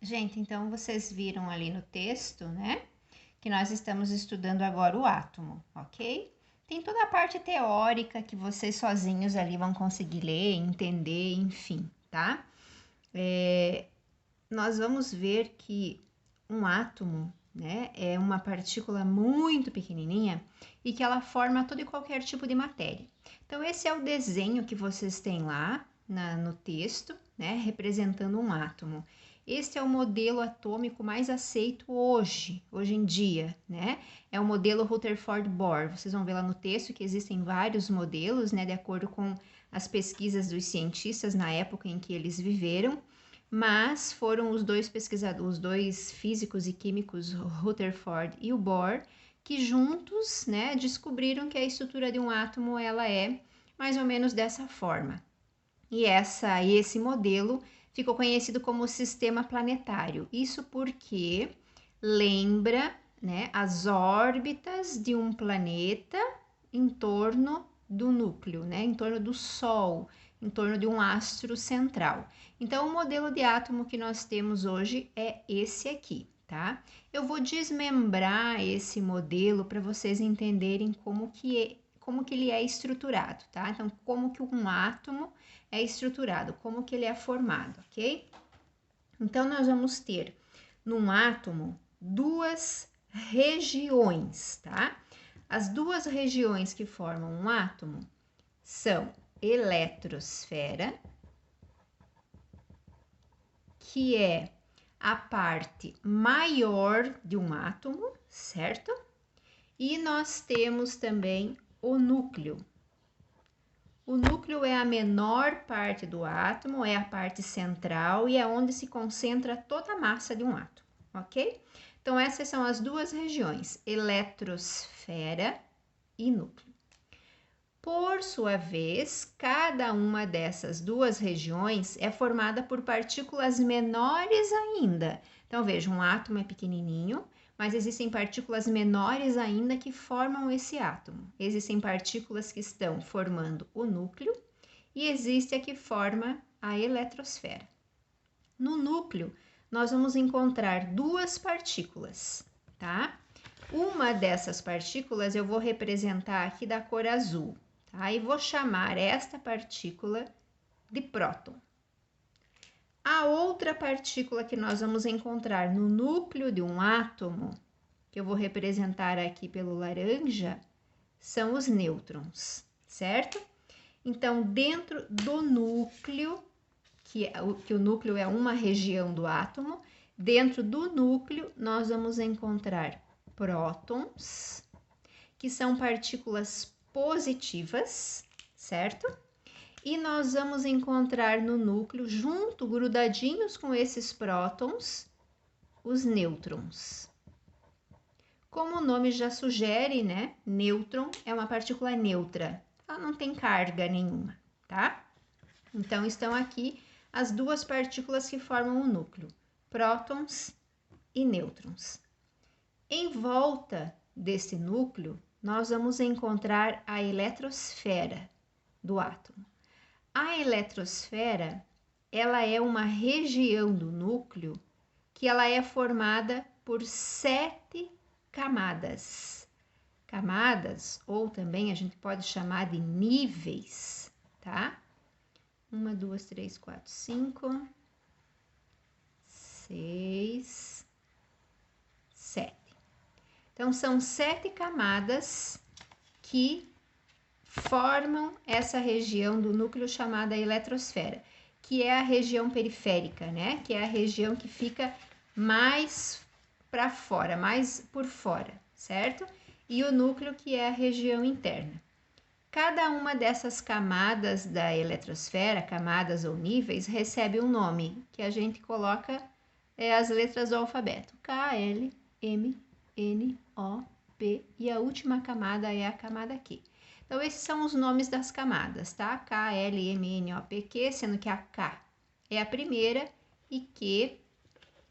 Gente, então vocês viram ali no texto, né? Que nós estamos estudando agora o átomo, ok? Tem toda a parte teórica que vocês sozinhos ali vão conseguir ler, entender, enfim, tá? Nós vamos ver que um átomo, né, é uma partícula muito pequenininha e que ela forma todo e qualquer tipo de matéria. Então, esse é o desenho que vocês têm lá no texto, né, representando um átomo. Este é o modelo atômico mais aceito hoje em dia, né? É o modelo Rutherford-Bohr. Vocês vão ver lá no texto que existem vários modelos, né, de acordo com as pesquisas dos cientistas na época em que eles viveram, mas foram os dois pesquisadores, os dois físicos e químicos, Rutherford e o Bohr, que juntos, né, descobriram que a estrutura de um átomo ela é mais ou menos dessa forma. E esse modelo ficou conhecido como sistema planetário. Isso porque lembra, né, as órbitas de um planeta em torno do núcleo, né, em torno do Sol, em torno de um astro central. Então, o modelo de átomo que nós temos hoje é esse aqui, tá? Eu vou desmembrar esse modelo para vocês entenderem como que ele é estruturado, tá? Então, como que um átomo é estruturado, como que ele é formado, ok? Então, nós vamos ter num átomo duas regiões, tá? As duas regiões que formam um átomo são eletrosfera, que é a parte maior de um átomo, certo? E nós temos também o núcleo. O núcleo é a menor parte do átomo, é a parte central e é onde se concentra toda a massa de um átomo, ok? Então, essas são as duas regiões, eletrosfera e núcleo. Por sua vez, cada uma dessas duas regiões é formada por partículas menores ainda. Então, veja, um átomo é pequenininho, mas existem partículas menores ainda que formam esse átomo. Existem partículas que estão formando o núcleo e existe a que forma a eletrosfera. No núcleo, nós vamos encontrar duas partículas, tá? Uma dessas partículas eu vou representar aqui da cor azul, tá? E vou chamar esta partícula de próton. A outra partícula que nós vamos encontrar no núcleo de um átomo, que eu vou representar aqui pelo laranja, são os nêutrons, certo? Então, dentro do núcleo, que o núcleo é uma região do átomo, dentro do núcleo nós vamos encontrar prótons, que são partículas positivas, certo? E nós vamos encontrar no núcleo, junto, grudadinhos com esses prótons, os nêutrons. Como o nome já sugere, né? Nêutron é uma partícula neutra, ela não tem carga nenhuma, tá? Então, estão aqui as duas partículas que formam o núcleo, prótons e nêutrons. Em volta desse núcleo, nós vamos encontrar a eletrosfera do átomo. A eletrosfera, ela é uma região do núcleo que ela é formada por 7 camadas. Camadas, ou também a gente pode chamar de níveis, tá? 1, 2, 3, 4, 5, 6, 7. Então, são 7 camadas que formam essa região do núcleo chamada eletrosfera, que é a região periférica, né? Que é a região que fica mais para fora, mais por fora, certo? E o núcleo, que é a região interna. Cada uma dessas camadas da eletrosfera, camadas ou níveis, recebe um nome, que a gente coloca as letras do alfabeto. K, L, M, N, O, P, e a última camada é a camada Q. Então, esses são os nomes das camadas, tá? K, L, M, N, O, P, Q, sendo que a K é a primeira e Q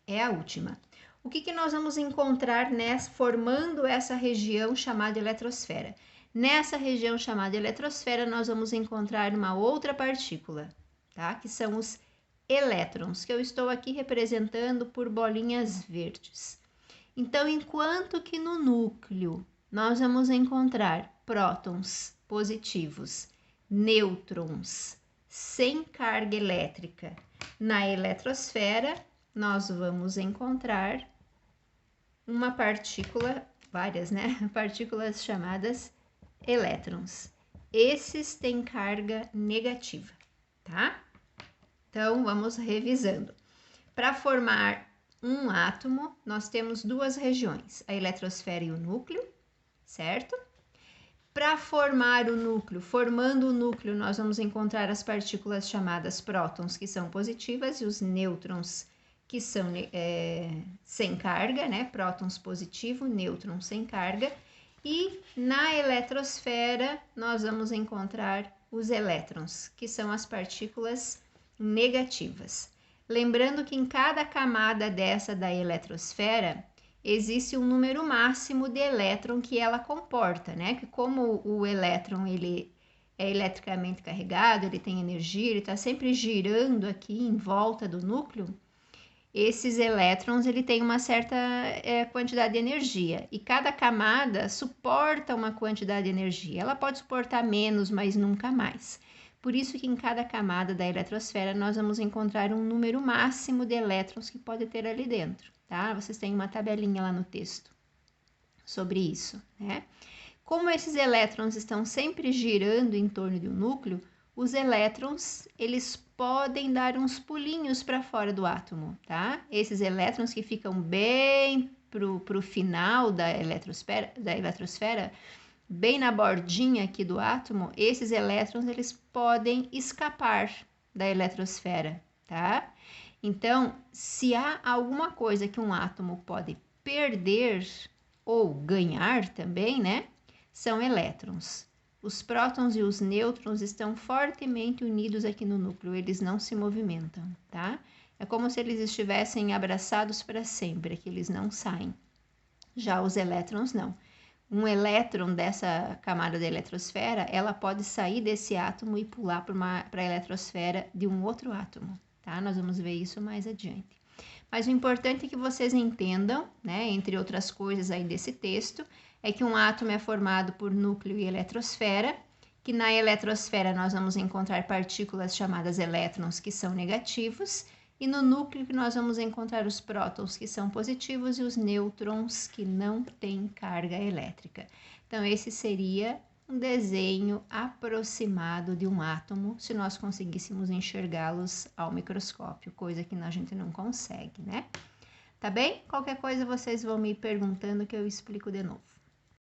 é a última. O que nós vamos encontrar formando essa região chamada eletrosfera? Nessa região chamada eletrosfera, nós vamos encontrar uma outra partícula, tá? Que são os elétrons, que eu estou aqui representando por bolinhas verdes. Então, enquanto que no núcleo nós vamos encontrar prótons positivos, nêutrons sem carga elétrica, na eletrosfera nós vamos encontrar uma partícula, várias, né? Partículas chamadas elétrons. Esses têm carga negativa, tá? Então, vamos revisando. Para formar um átomo, nós temos duas regiões, a eletrosfera e o núcleo, certo? Para formar o núcleo, formando o núcleo, nós vamos encontrar as partículas chamadas prótons, que são positivas, e os nêutrons, que são sem carga, né? Prótons positivo, nêutrons sem carga. E na eletrosfera, nós vamos encontrar os elétrons, que são as partículas negativas. Lembrando que em cada camada dessa da eletrosfera, existe um número máximo de elétron que ela comporta, né? Que como o elétron ele é eletricamente carregado, ele tem energia, ele está sempre girando aqui em volta do núcleo, esses elétrons ele tem uma certa quantidade de energia e cada camada suporta uma quantidade de energia. Ela pode suportar menos, mas nunca mais. Por isso que em cada camada da eletrosfera nós vamos encontrar um número máximo de elétrons que pode ter ali dentro, tá? Vocês têm uma tabelinha lá no texto sobre isso, né? Como esses elétrons estão sempre girando em torno de um núcleo, os elétrons, eles podem dar uns pulinhos para fora do átomo, tá? Esses elétrons que ficam bem pro final da eletrosfera, bem na bordinha aqui do átomo, esses elétrons, eles podem escapar da eletrosfera, tá? Então, se há alguma coisa que um átomo pode perder ou ganhar também, né? São elétrons. Os prótons e os nêutrons estão fortemente unidos aqui no núcleo, eles não se movimentam, tá? É como se eles estivessem abraçados para sempre, que eles não saem. Já os elétrons não. Um elétron dessa camada da eletrosfera, ela pode sair desse átomo e pular para a eletrosfera de um outro átomo, tá? Nós vamos ver isso mais adiante. Mas o importante é que vocês entendam, né, entre outras coisas aí desse texto, é que um átomo é formado por núcleo e eletrosfera, que na eletrosfera nós vamos encontrar partículas chamadas elétrons, que são negativos, e no núcleo que nós vamos encontrar os prótons, que são positivos, e os nêutrons, que não têm carga elétrica. Então, esse seria um desenho aproximado de um átomo, se nós conseguíssemos enxergá-los ao microscópio, coisa que a gente não consegue, né? Tá bem? Qualquer coisa vocês vão me perguntando que eu explico de novo.